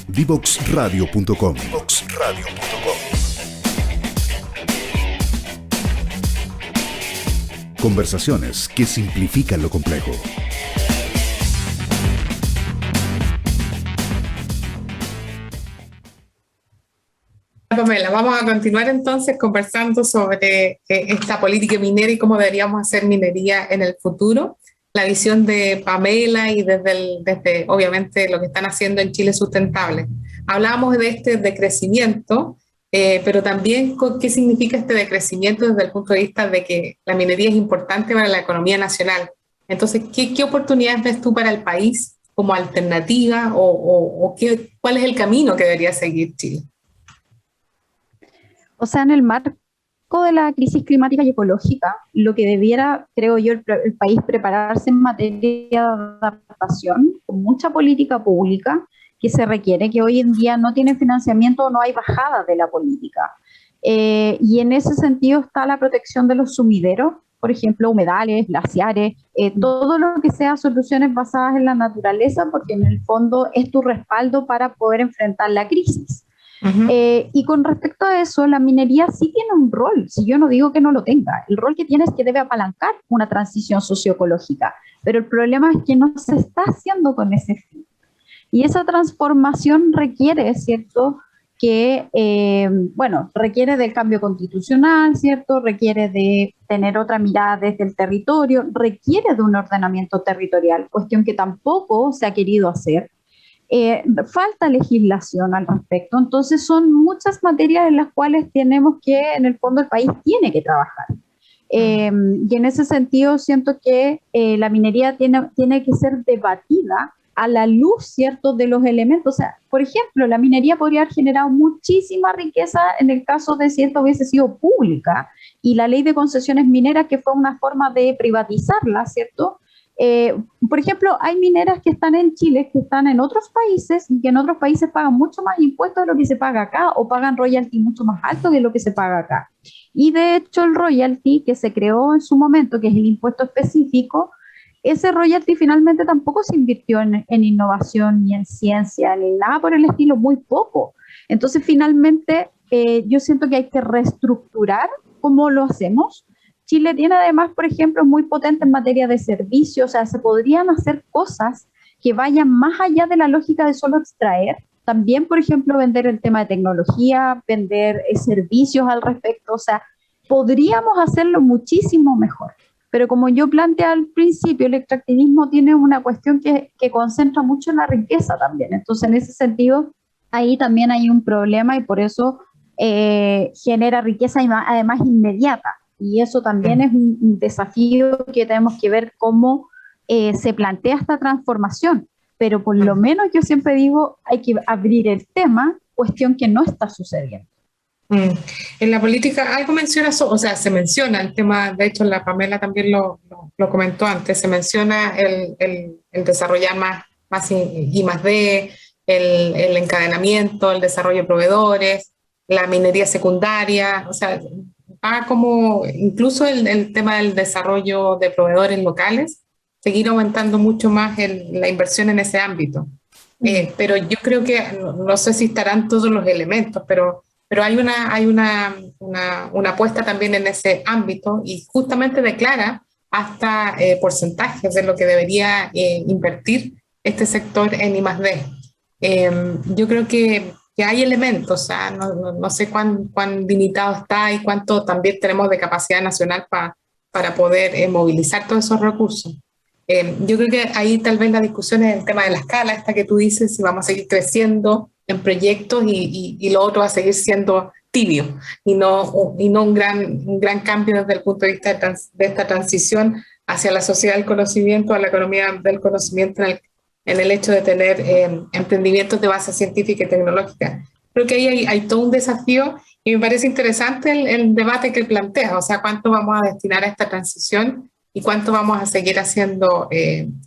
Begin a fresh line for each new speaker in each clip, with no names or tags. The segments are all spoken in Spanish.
Divoxradio.com. Conversaciones que simplifican lo complejo.
Pamela, vamos a continuar entonces conversando sobre esta política minera y cómo deberíamos hacer minería en el futuro. La visión de Pamela y desde obviamente lo que están haciendo en Chile Sustentable. Hablábamos de este decrecimiento, pero también qué significa este decrecimiento desde el punto de vista de que la minería es importante para la economía nacional. Entonces, ¿qué oportunidades ves tú para el país como alternativa cuál es el camino que debería seguir Chile?
O sea, en el marco de la crisis climática y ecológica, lo que debiera, creo yo, el país prepararse en materia de adaptación, con mucha política pública que se requiere, que hoy en día no tiene financiamiento o no hay bajada de la política. Y en ese sentido está la protección de los sumideros, por ejemplo, humedales, glaciares, todo lo que sea soluciones basadas en la naturaleza, porque en el fondo es tu respaldo para poder enfrentar la crisis. Uh-huh. Y con respecto a eso, la minería sí tiene un rol, si yo no digo que no lo tenga. El rol que tiene es que debe apalancar una transición socioecológica, pero el problema es que no se está haciendo con ese fin. Y esa transformación requiere, ¿cierto?, que, requiere del cambio constitucional, ¿cierto?, requiere de tener otra mirada desde el territorio, requiere de un ordenamiento territorial, cuestión que tampoco se ha querido hacer. Falta legislación al respecto, entonces son muchas materias en las cuales tenemos que, en el fondo, el país tiene que trabajar. Y en ese sentido siento que la minería tiene que ser debatida a la luz, ¿cierto?, de los elementos. O sea, por ejemplo, la minería podría haber generado muchísima riqueza en el caso de si esto hubiese sido pública, y la ley de concesiones mineras, que fue una forma de privatizarla, ¿cierto? Por ejemplo, hay mineras que están en Chile, que están en otros países y que en otros países pagan mucho más impuestos de lo que se paga acá, o pagan royalty mucho más alto de lo que se paga acá. Y de hecho el royalty que se creó en su momento, que es el impuesto específico, ese royalty finalmente tampoco se invirtió en innovación, ni en ciencia, ni nada por el estilo, muy poco. Entonces finalmente yo siento que hay que reestructurar cómo lo hacemos. Chile tiene además, por ejemplo, muy potente en materia de servicios, o sea, se podrían hacer cosas que vayan más allá de la lógica de solo extraer. También, por ejemplo, vender el tema de tecnología, vender servicios al respecto, o sea, podríamos hacerlo muchísimo mejor. Pero como yo planteé al principio, el extractivismo tiene una cuestión que concentra mucho en la riqueza también. Entonces, en ese sentido, ahí también hay un problema y por eso genera riqueza además inmediata. Y eso también es un desafío que tenemos que ver cómo se plantea esta transformación. Pero por lo menos yo siempre digo, hay que abrir el tema, cuestión que no está sucediendo.
En la política algo menciona, o sea, se menciona el tema, de hecho la Pamela también lo comentó antes, se menciona el desarrollar más I+D, el encadenamiento, el desarrollo de proveedores, la minería secundaria, o sea, como incluso el tema del desarrollo de proveedores locales, seguir aumentando mucho más la inversión en ese ámbito. Pero yo creo que, no sé si estarán todos los elementos, pero hay una apuesta también en ese ámbito y justamente declara hasta porcentajes de lo que debería invertir este sector en I+D. Yo creo que hay elementos, o sea, no sé cuán limitado está y cuánto también tenemos de capacidad nacional para poder movilizar todos esos recursos. Yo creo que ahí tal vez la discusión es el tema de la escala, esta que tú dices, si vamos a seguir creciendo en proyectos y lo otro va a seguir siendo tibio y no un gran cambio desde el punto de vista de esta transición hacia la sociedad del conocimiento, a la economía del conocimiento en el hecho de tener emprendimientos de base científica y tecnológica. Creo que ahí hay todo un desafío y me parece interesante el debate que plantea, o sea, cuánto vamos a destinar a esta transición y cuánto vamos a seguir haciendo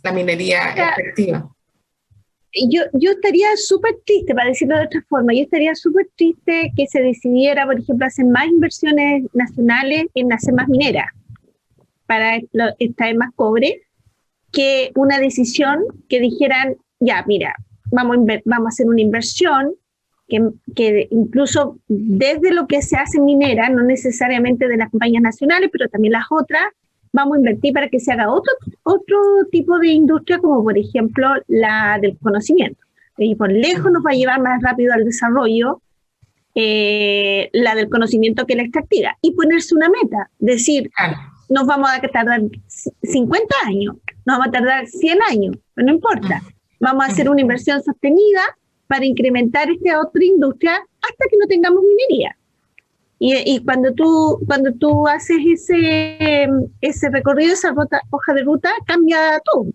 la minería efectiva.
Yo estaría súper triste, para decirlo de otra forma, yo estaría súper triste que se decidiera, por ejemplo, hacer más inversiones nacionales en hacer más mineras para extraer más cobre, que una decisión que dijeran, ya, mira, vamos a hacer una inversión que incluso desde lo que se hace minera, no necesariamente de las compañías nacionales, pero también las otras, vamos a invertir para que se haga otro tipo de industria, como por ejemplo la del conocimiento. Y por lejos nos va a llevar más rápido al desarrollo la del conocimiento que la extractiva. Y ponerse una meta, decir, nos vamos a tardar 50 años, nos vamos a tardar 100 años, pero no importa. Vamos a hacer una inversión sostenida para incrementar esta otra industria hasta que no tengamos minería. Y cuando tú haces ese recorrido, esa hoja de ruta, cambia todo.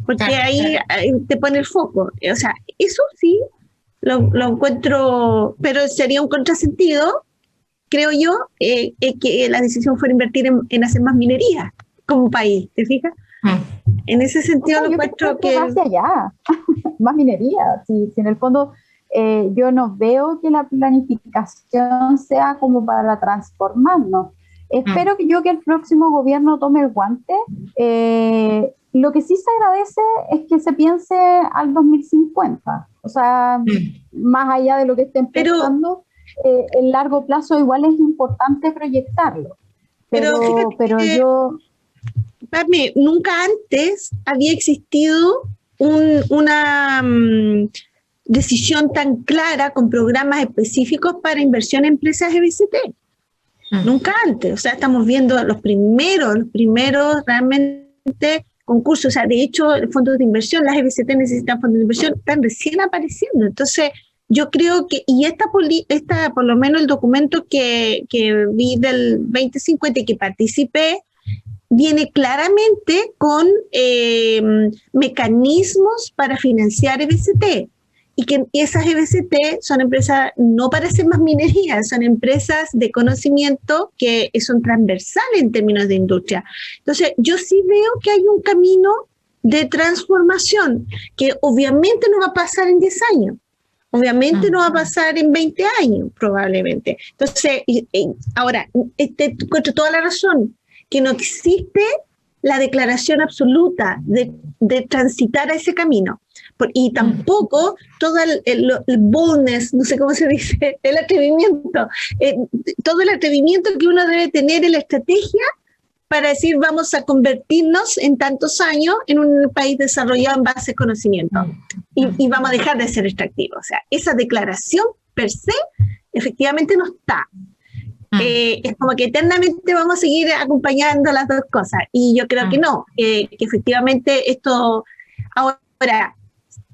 Porque ahí te pone el foco. O sea, eso sí lo encuentro, pero sería un contrasentido, creo yo, que la decisión fuera invertir en hacer más minería como país, ¿te fijas? En ese sentido lo encuentro que...
hacia allá, más minería. Si en el fondo yo no veo que la planificación sea como para transformarnos. Espero que el próximo gobierno tome el guante. Lo que sí se agradece es que se piense al 2050. O sea, más allá de lo que estén pensando, el largo plazo igual es importante proyectarlo. Pero yo...
Nunca antes había existido una decisión tan clara con programas específicos para inversión en empresas EBCT. Nunca antes. O sea, estamos viendo los primeros realmente concursos. O sea, de hecho, fondos de inversión, las EBCT necesitan fondos de inversión, están recién apareciendo. Entonces, yo creo que, y esta por lo menos el documento que vi del 2050 y que participé, viene claramente con mecanismos para financiar EBCT, y que esas EBCT son empresas no para hacer más minería, son empresas de conocimiento que son transversales en términos de industria. Entonces, yo sí veo que hay un camino de transformación que obviamente no va a pasar en 10 años, obviamente no va a pasar en 20 años, probablemente. Entonces, ahora, encuentro toda la razón, que no existe la declaración absoluta de transitar a ese camino. Y tampoco todo el boldness, no sé cómo se dice, el atrevimiento, todo el atrevimiento que uno debe tener en la estrategia para decir vamos a convertirnos en tantos años en un país desarrollado en base a conocimiento y vamos a dejar de ser extractivos. O sea, esa declaración per se efectivamente no está. Es como que eternamente vamos a seguir acompañando las dos cosas, y yo creo que no, que efectivamente esto ahora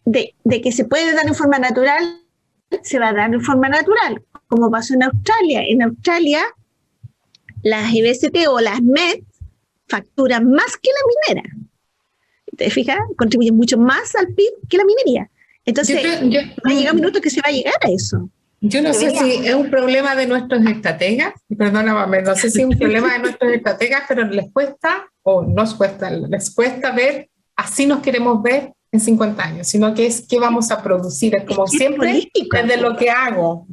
de que se puede dar en forma natural, se va a dar en forma natural, como pasó en Australia. En Australia las EBCT o las MET facturan más que la minera, ¿te fijas? Contribuyen mucho más al PIB que la minería. Entonces va a llegar un minuto que se va a llegar a eso.
Yo no sé si es un problema de nuestros estrategas, perdóname, no sé si es un problema de nuestros estrategas, pero les cuesta ver, así nos queremos ver en 50 años, sino que es qué vamos a producir. Es como siempre, desde lo que hago,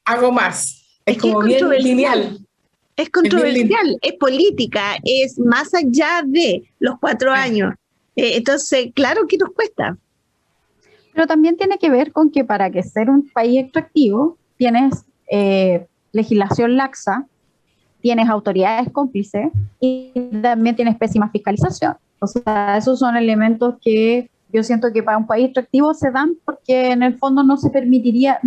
hago más. Es como bien lineal.
Es controversial, es política, es más allá de los 4 años. Entonces, claro que nos cuesta.
Pero también tiene que ver con que para que ser un país extractivo tienes legislación laxa, tienes autoridades cómplices y también tienes pésima fiscalización. O sea, esos son elementos que yo siento que para un país extractivo se dan porque en el fondo no se permitiría,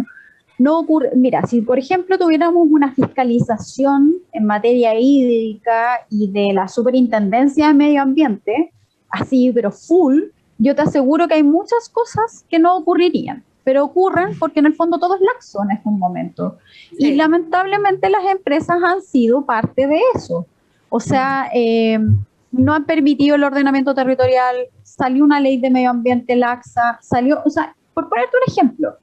no ocurre. Mira, si por ejemplo tuviéramos una fiscalización en materia hídrica y de la superintendencia de medio ambiente, así pero full, yo te aseguro que hay muchas cosas que no ocurrirían, pero ocurren porque en el fondo todo es laxo en este momento. Sí. Y lamentablemente las empresas han sido parte de eso. O sea, no han permitido el ordenamiento territorial, salió una ley de medio ambiente laxa, o sea, por ponerte un ejemplo,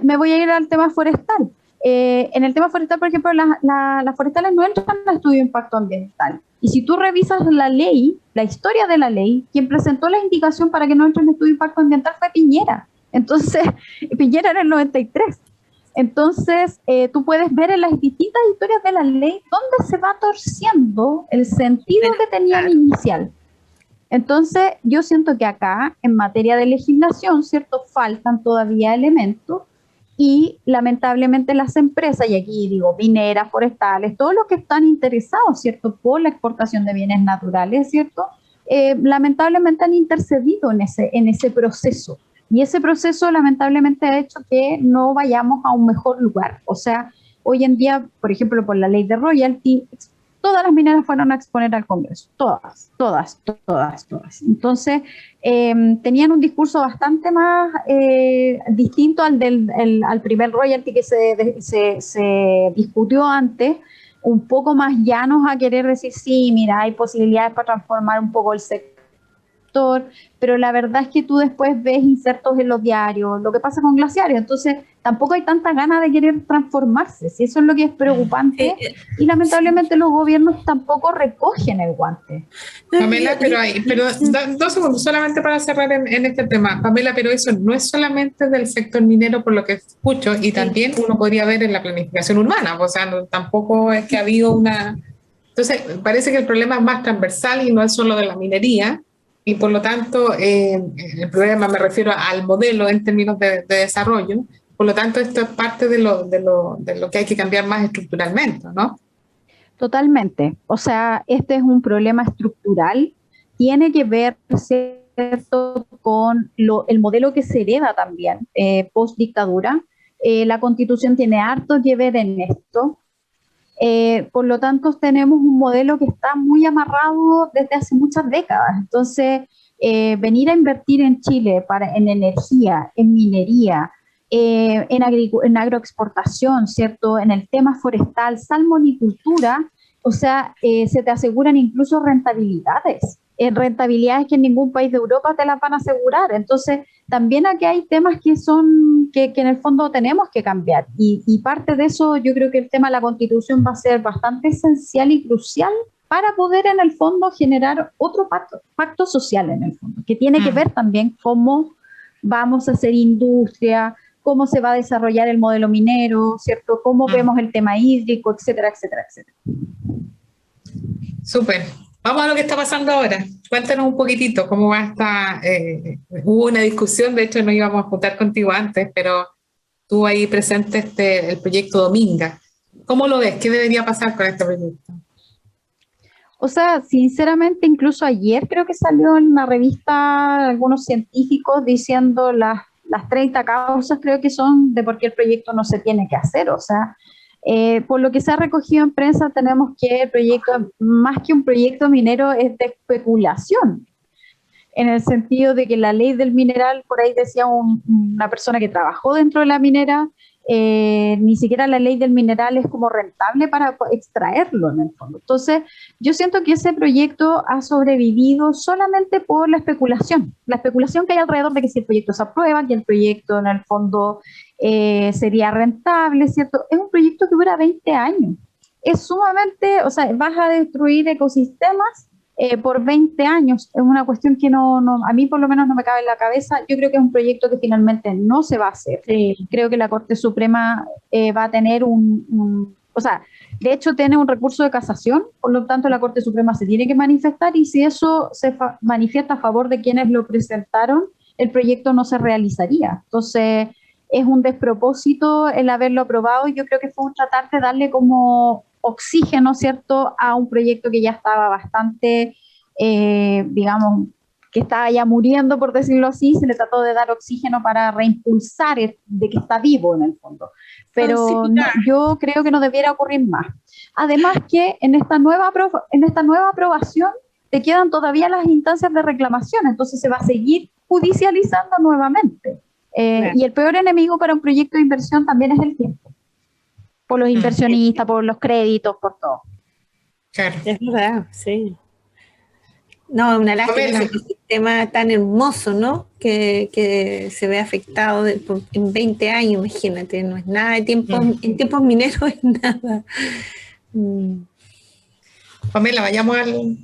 me voy a ir al tema forestal. En el tema forestal, por ejemplo, las forestales no entran al estudio de impacto ambiental. Y si tú revisas la ley, la historia de la ley, quien presentó la indicación para que no entre en estudio de impacto ambiental fue Piñera. Entonces, Piñera era el 93. Entonces, tú puedes ver en las distintas historias de la ley dónde se va torciendo el sentido que tenía el inicial. Entonces, yo siento que acá, en materia de legislación, ¿cierto? Faltan todavía elementos y lamentablemente las empresas, y aquí digo mineras, forestales, todos los que están interesados, ¿cierto? Por la exportación de bienes naturales, ¿cierto? Lamentablemente han intercedido en ese proceso. Y ese proceso lamentablemente ha hecho que no vayamos a un mejor lugar. O sea, hoy en día, por ejemplo, por la ley de royalty, todas las mineras fueron a exponer al Congreso, todas, todas, todas, todas. Entonces, tenían un discurso bastante más distinto al primer royalty que se discutió antes, un poco más llanos a querer decir, sí, mira, hay posibilidades para transformar un poco el sector, pero la verdad es que tú después ves insertos en los diarios, lo que pasa con Glaciario, entonces tampoco hay tanta ganas de querer transformarse, si eso es lo que es preocupante, y lamentablemente los gobiernos tampoco recogen el guante.
Pamela, pero 2 segundos, solamente para cerrar en este tema. Pamela, pero eso no es solamente del sector minero, por lo que escucho, y también uno podría ver en la planificación urbana, o sea, tampoco es que ha habido una... Entonces, parece que el problema es más transversal y no es solo de la minería, y por lo tanto, el problema me refiero al modelo en términos de desarrollo, por lo tanto, esto es parte de lo que hay que cambiar más estructuralmente, ¿no?
Totalmente. O sea, este es un problema estructural, tiene que ver, ¿cierto?, con el modelo que se hereda también post dictadura. La Constitución tiene harto que ver en esto. Por lo tanto, tenemos un modelo que está muy amarrado desde hace muchas décadas. Entonces, venir a invertir en Chile en energía, en minería, en agroexportación, ¿cierto? En el tema forestal, salmonicultura, o sea, se te aseguran incluso rentabilidades, rentabilidades que en ningún país de Europa te las van a asegurar. Entonces, también aquí hay temas que en el fondo tenemos que cambiar. Y parte de eso, yo creo que el tema de la Constitución va a ser bastante esencial y crucial para poder en el fondo generar otro pacto social en el fondo, que tiene que ver también cómo vamos a hacer industria, cómo se va a desarrollar el modelo minero, ¿cierto? Cómo vemos el tema hídrico, etcétera, etcétera, etcétera.
Súper. Vamos a lo que está pasando ahora. Cuéntanos un poquitito cómo va esta... hubo una discusión, de hecho no íbamos a juntar contigo antes, pero tú ahí presente el proyecto Dominga. ¿Cómo lo ves? ¿Qué debería pasar con este proyecto?
O sea, sinceramente, incluso ayer creo que salió en una revista algunos científicos diciendo las 30 causas, creo que son de por qué el proyecto no se tiene que hacer. O sea, por lo que se ha recogido en prensa, tenemos que el proyecto, más que un proyecto minero, es de especulación, en el sentido de que la ley del mineral, por ahí decía una persona que trabajó dentro de la minera, ni siquiera la ley del mineral es como rentable para extraerlo en el fondo. Entonces, yo siento que ese proyecto ha sobrevivido solamente por la especulación que hay alrededor de que si el proyecto se aprueba, que el proyecto en el fondo sería rentable, ¿cierto? Es un proyecto que dura 20 años. Es sumamente, o sea, vas a destruir ecosistemas por 20 años. Es una cuestión que a mí por lo menos no me cabe en la cabeza. Yo creo que es un proyecto que finalmente no se va a hacer. Creo que la Corte Suprema va a tener o sea, de hecho tiene un recurso de casación, por lo tanto la Corte Suprema se tiene que manifestar y si eso se manifiesta a favor de quienes lo presentaron, el proyecto no se realizaría. Entonces, es un despropósito el haberlo aprobado y yo creo que fue un tratar de darle como oxígeno, ¿cierto?, a un proyecto que ya estaba bastante, digamos, que estaba ya muriendo, por decirlo así, se le trató de dar oxígeno para reimpulsar de que está vivo en el fondo. Pero yo creo que no debiera ocurrir más. Además que en esta nueva aprobación te quedan todavía las instancias de reclamación, entonces se va a seguir judicializando nuevamente. Y el peor enemigo para un proyecto de inversión también es el tiempo. Por los inversionistas, por los créditos, por todo.
Claro.
Es verdad, sí. No, una lástima ese sistema tan hermoso, ¿no? Que se ve afectado en 20 años, imagínate, no es nada de tiempo, en tiempos mineros es nada.
Pamela, vayamos al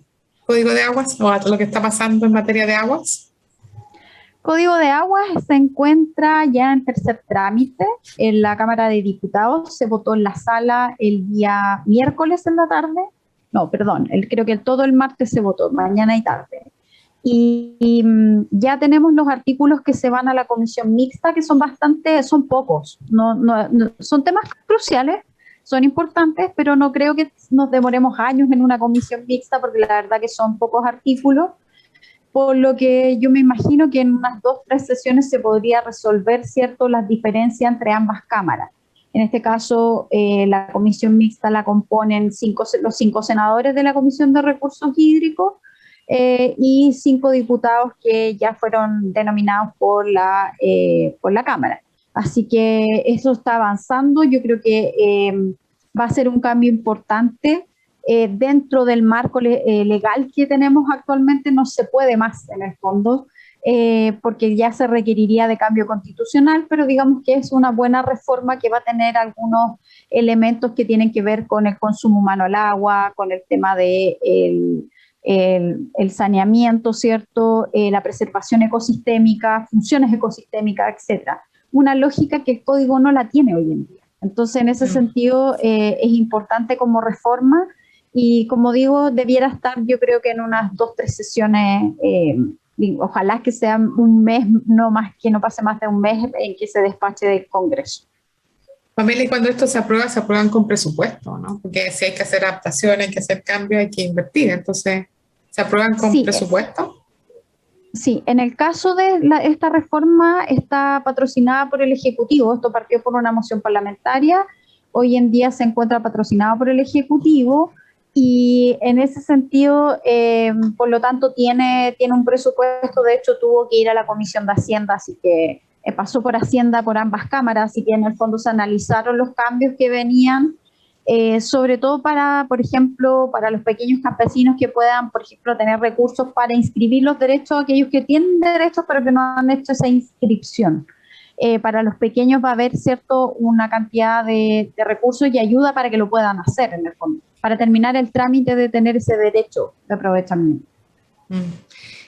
Código de Aguas o a lo que está pasando en materia de aguas.
Código de Aguas se encuentra ya en tercer trámite en la Cámara de Diputados. Se votó en la sala el día miércoles en la tarde. No, perdón, creo que todo el martes se votó, mañana y tarde. Ya tenemos los artículos que se van a la comisión mixta, que son pocos, son temas cruciales, son importantes, pero no creo que nos demoremos años en una comisión mixta, porque la verdad que son pocos artículos, por lo que yo me imagino que en unas 2 o 3 sesiones se podría resolver, ¿cierto?, las diferencias entre ambas cámaras. En este caso, la comisión mixta la componen los 5 senadores de la Comisión de Recursos Hídricos y 5 diputados que ya fueron denominados por la Cámara. Así que eso está avanzando. Yo creo que va a ser un cambio importante. Dentro del marco legal que tenemos actualmente no se puede más en el fondo, porque ya se requeriría de cambio constitucional, pero digamos que es una buena reforma que va a tener algunos elementos que tienen que ver con el consumo humano al agua, con el tema de el saneamiento, ¿cierto? La preservación ecosistémica, funciones ecosistémicas, etcétera. Una lógica que el código no la tiene hoy en día. Entonces, en ese sentido, es importante como reforma. Y como digo, debiera estar, yo creo que en unas 2 o 3 sesiones, ojalá que sea un mes, que no pase más de un mes en que se despache del Congreso.
Pamela, y cuando esto se aprueban con presupuesto, ¿no? Porque si hay que hacer adaptaciones, hay que hacer cambios, hay que invertir. Entonces, ¿se aprueban con presupuesto?
Sí, en el caso de esta reforma está patrocinada por el Ejecutivo. Esto partió por una moción parlamentaria. Hoy en día se encuentra patrocinado por el Ejecutivo. Y en ese sentido, por lo tanto, tiene un presupuesto. De hecho, tuvo que ir a la Comisión de Hacienda, así que pasó por Hacienda por ambas cámaras, así que en el fondo se analizaron los cambios que venían, sobre todo por ejemplo, para los pequeños campesinos que puedan, por ejemplo, tener recursos para inscribir los derechos, aquellos que tienen derechos pero que no han hecho esa inscripción. Para los pequeños va a haber, ¿cierto?, una cantidad de recursos y ayuda para que lo puedan hacer en el fondo, para terminar el trámite de tener ese derecho de aprovechamiento.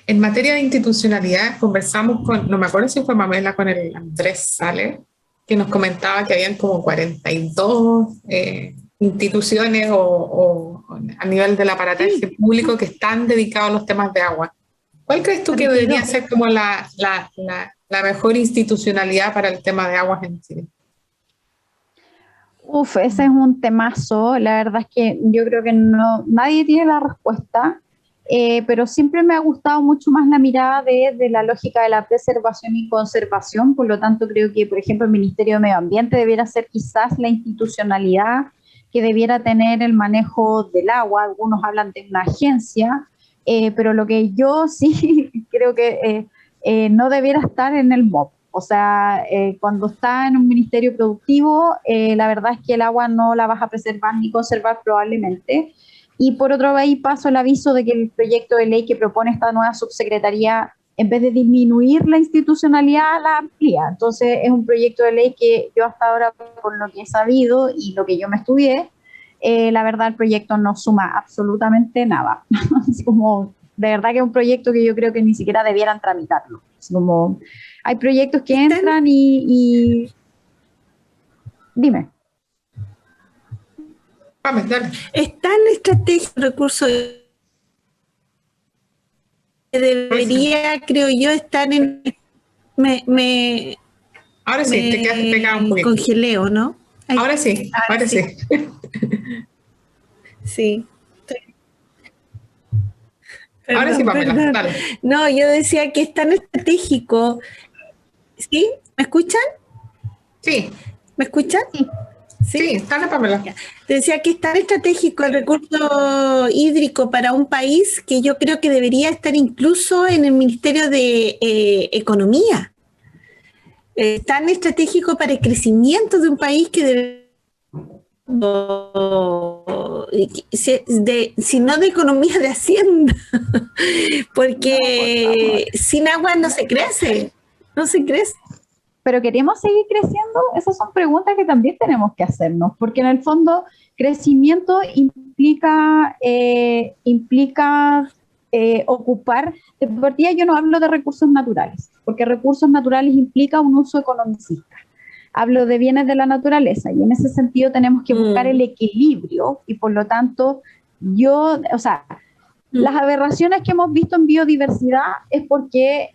En materia de institucionalidad, conversamos no me acuerdo si fue Pamela, con el Andrés Sales, que nos comentaba que habían como 42 instituciones o a nivel del aparataje público que están dedicados a los temas de agua. ¿Cuál crees tú que debería ser como la mejor institucionalidad para el tema de aguas en Chile?
Ese es un temazo. La verdad es que yo creo que nadie tiene la respuesta, pero siempre me ha gustado mucho más la mirada de la lógica de la preservación y conservación. Por lo tanto, creo que, por ejemplo, el Ministerio de Medio Ambiente debiera ser quizás la institucionalidad que debiera tener el manejo del agua. Algunos hablan de una agencia, pero lo que yo sí creo que no debiera estar en el MOP. O sea, cuando está en un ministerio productivo, la verdad es que el agua no la vas a preservar ni conservar probablemente. Y por otro lado, ahí paso el aviso de que el proyecto de ley que propone esta nueva subsecretaría, en vez de disminuir la institucionalidad, la amplía. Entonces, es un proyecto de ley que yo hasta ahora, por lo que he sabido y lo que yo me estudié, la verdad el proyecto no suma absolutamente nada. Así como, de verdad que es un proyecto que yo creo que ni siquiera debieran tramitarlo. Así como, hay proyectos que entran y... Dime.
Es tan estratégico el recurso que debería, creo yo, estar en...
Ahora sí, te quedaste pegado un poquito.
Congelé, ¿o no?
Ahora sí.
Sí.
Ahora sí, Pamela, dale.
No, yo decía que es tan estratégico. ¿Sí? ¿Me escuchan?
Sí.
¿Me escuchan?
Sí, dale, Pamela.
Te decía que es tan estratégico el recurso hídrico para un país que yo creo que debería estar incluso en el Ministerio de Economía. Tan estratégico para el crecimiento de un país que debe... sino de economía, de hacienda, porque sin agua no se crece.
Pero queremos seguir creciendo. Esas son preguntas que también tenemos que hacernos, porque en el fondo crecimiento implica ocupar. De partida yo no hablo de recursos naturales, porque recursos naturales implica un uso economicista. Hablo de bienes de la naturaleza y en ese sentido tenemos que buscar el equilibrio y por lo tanto Las aberraciones que hemos visto en biodiversidad es porque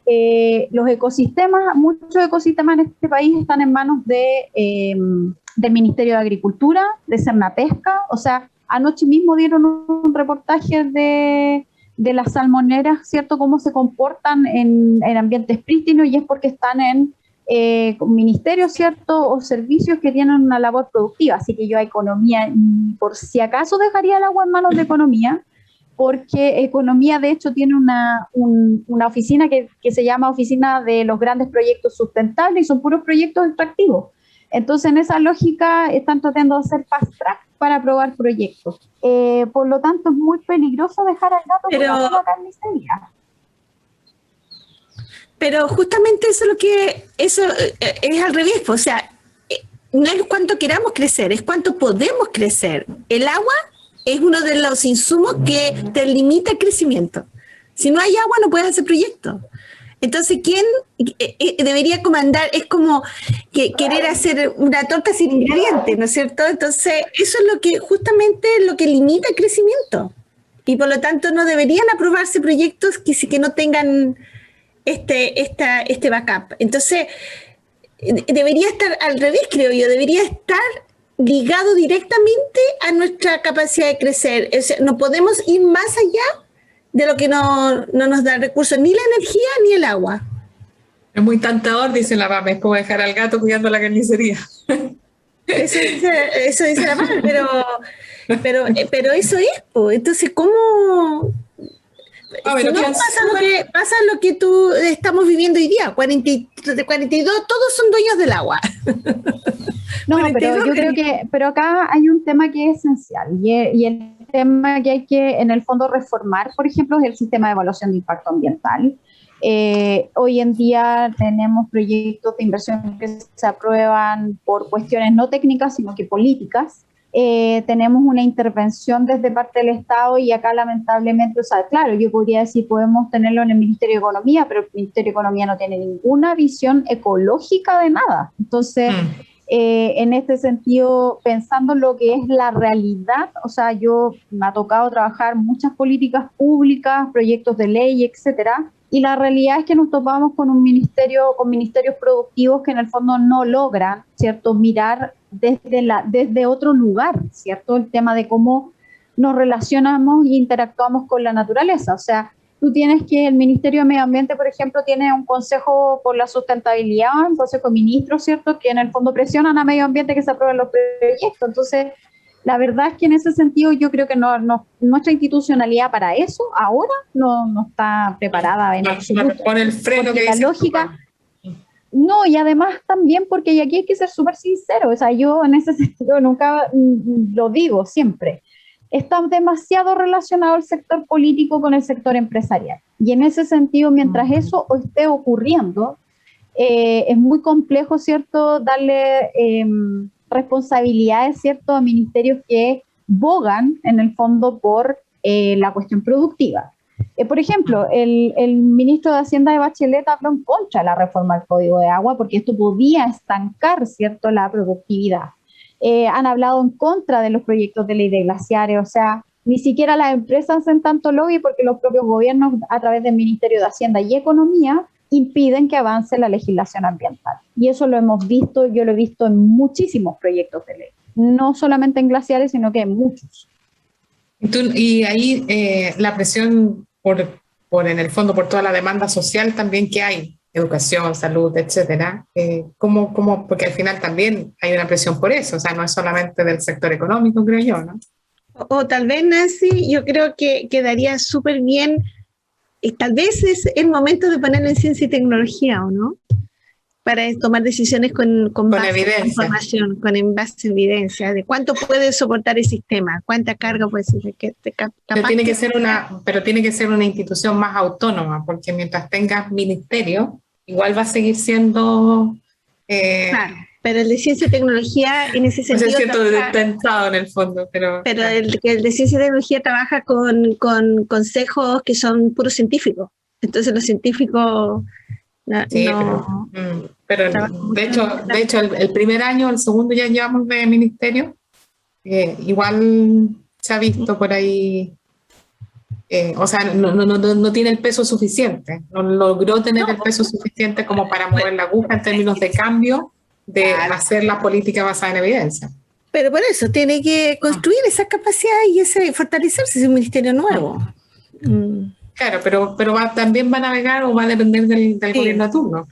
los ecosistemas, muchos ecosistemas en este país están en manos del Ministerio de Agricultura, de Cernapesca. O sea, anoche mismo dieron un reportaje de las salmoneras, ¿cierto? Cómo se comportan en ambientes prístinos, y es porque están en ministerios, ¿cierto? O servicios que tienen una labor productiva. Así que yo a economía, por si acaso dejaría el agua en manos de economía, porque economía de hecho tiene una oficina que se llama Oficina de los Grandes Proyectos Sustentables, y son puros proyectos extractivos. Entonces, en esa lógica están tratando de hacer fast track para aprobar proyectos. Por lo tanto, es muy peligroso dejar al gato por la carnicería.
Pero justamente eso es al revés, o sea, no es cuánto queramos crecer, es cuánto podemos crecer. El agua es uno de los insumos que te limita el crecimiento. Si no hay agua, no puedes hacer proyectos. Entonces, ¿quién debería comandar? Es como querer hacer una torta sin ingredientes, ¿no es cierto? Entonces, eso es justamente lo que limita el crecimiento. Y por lo tanto, no deberían aprobarse proyectos que no tengan este backup. Entonces, debería estar al revés, creo yo. Debería estar ligado directamente a nuestra capacidad de crecer. O sea, no podemos ir más allá de lo que no nos da recursos, ni la energía ni el agua.
Es muy tentador, dice la Pame, es como dejar al gato cuidando la carnicería.
Eso dice la Pame, pero eso es, pues. Entonces, ¿cómo? Si no pasa lo que estamos viviendo hoy día, 42, todos son dueños del agua.
No, pero yo creo pero acá hay un tema que es esencial, y el tema que hay que, en el fondo, reformar, por ejemplo, es el sistema de evaluación de impacto ambiental. Hoy en día tenemos proyectos de inversión que se aprueban por cuestiones no técnicas, sino que políticas. Tenemos una intervención desde parte del Estado, y acá lamentablemente, o sea, claro, yo podría decir, podemos tenerlo en el Ministerio de Economía, pero el Ministerio de Economía no tiene ninguna visión ecológica de nada. Entonces, en este sentido, pensando en lo que es la realidad, o sea, me ha tocado trabajar muchas políticas públicas, proyectos de ley, etcétera, y la realidad es que nos topamos con con ministerios productivos que en el fondo no logran, ¿cierto?, mirar desde otro lugar, ¿cierto?, el tema de cómo nos relacionamos y interactuamos con la naturaleza. O sea, tú tienes que el Ministerio de Medio Ambiente, por ejemplo, tiene un consejo por la sustentabilidad, un consejo de ministros, ¿cierto?, que en el fondo presionan a medio ambiente que se aprueben los proyectos. Entonces, la verdad es que en ese sentido yo creo que nuestra institucionalidad para eso ahora no está preparada en absoluto.
No pone el freno que
la lógica. No, y además también porque, y aquí hay que ser súper sincero, o sea, yo en ese sentido nunca lo digo siempre, está demasiado relacionado el sector político con el sector empresarial. Y en ese sentido, mientras eso esté ocurriendo, es muy complejo, ¿cierto?, darle responsabilidades, ¿cierto?, a ministerios que bogan, en el fondo, por la cuestión productiva. Por ejemplo, el ministro de Hacienda de Bachelet habló en contra de la reforma del Código de Agua porque esto podía estancar, ¿cierto?, la productividad. Han hablado en contra de los proyectos de ley de glaciares, o sea, ni siquiera las empresas hacen tanto lobby porque los propios gobiernos, a través del Ministerio de Hacienda y Economía, impiden que avance la legislación ambiental. Y eso lo hemos visto, yo lo he visto en muchísimos proyectos de ley, no solamente en glaciares, sino que en muchos.
Y ahí la presión por en el fondo, por toda la demanda social también que hay, educación, salud, etcétera, porque al final también hay una presión por eso, o sea, no es solamente del sector económico, creo yo, ¿no?
O tal vez, Nancy, yo creo que quedaría súper bien, tal vez es el momento de ponerlo en ciencia y tecnología, ¿o no? Para tomar decisiones con base en información, con base en evidencia, de cuánto puede soportar el sistema, cuánta carga puede ser.
Pero tiene que ser una institución más autónoma, porque mientras tengas ministerio, igual va a seguir siendo...
claro, pero el de ciencia y tecnología en ese sentido...
No se siento detentado en el fondo, pero...
Pero el de ciencia y tecnología trabaja con consejos que son puros científicos. Entonces los científicos...
Sí, pero de hecho el primer año, el segundo ya llevamos de ministerio, igual se ha visto por ahí o sea, no tiene el peso suficiente, no logró tener el peso suficiente como para mover la aguja en términos de cambio, de hacer la política basada en evidencia.
Pero por eso tiene que construir esa capacidad y fortalecerse ese ministerio nuevo.
Claro, pero también va a navegar o va a depender del gobierno de turno.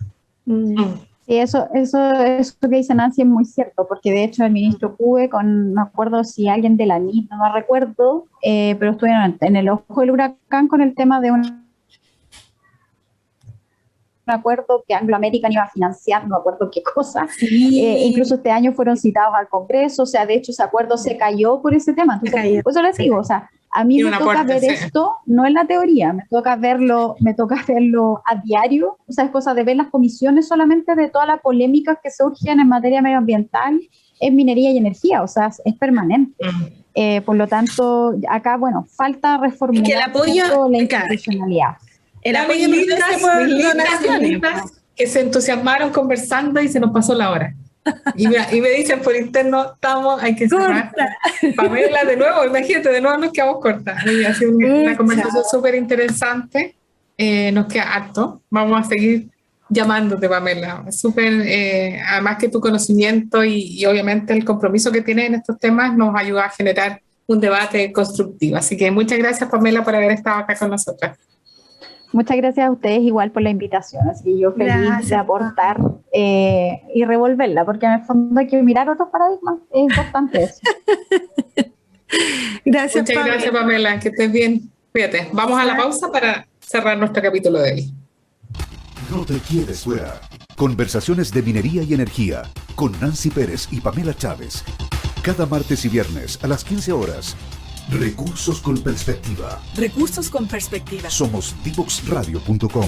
Sí, eso que dice Nancy es muy cierto, porque de hecho el ministro Cube, no me acuerdo si alguien de la NIT, no me recuerdo, pero estuvieron en el ojo del huracán con el tema de un acuerdo que Anglo American iba a financiar, no me acuerdo qué cosa. Incluso este año fueron citados al Congreso, o sea, de hecho ese acuerdo se cayó por ese tema. Entonces, por eso les digo, o sea, a mí me toca ver esto, no en la teoría, me toca verlo a diario, o sea, es cosa de ver las comisiones solamente de todas las polémicas que surgen en materia medioambiental, en minería y energía, o sea, es permanente. Por lo tanto, acá, bueno, falta reformular
que el apoyo,
la institucionalidad.
El apoyo
mis lindas que se entusiasmaron conversando y se nos pasó la hora. Y me dicen por interno, hay que cerrar. Pamela, de nuevo, imagínate, de nuevo nos quedamos cortas. Ha sido una conversación súper interesante. Nos queda harto. Vamos a seguir llamándote, Pamela. Súper, además que tu conocimiento y obviamente el compromiso que tienes en estos temas nos ayuda a generar un debate constructivo. Así que muchas gracias, Pamela, por haber estado acá con nosotras.
Muchas gracias a ustedes igual por la invitación, así que yo feliz de aportar y revolverla, porque en el fondo hay que mirar otros paradigmas, es importante eso.
Gracias,
Muchas gracias, Pamela, que estés bien. Fíjate, vamos a la pausa para cerrar nuestro capítulo de hoy.
No te quedes fuera. Conversaciones de minería y energía con Nancy Pérez y Pamela Chávez. Cada martes y viernes a las 15 horas. Recursos con perspectiva.
Recursos con perspectiva.
Somos divoxradio.com.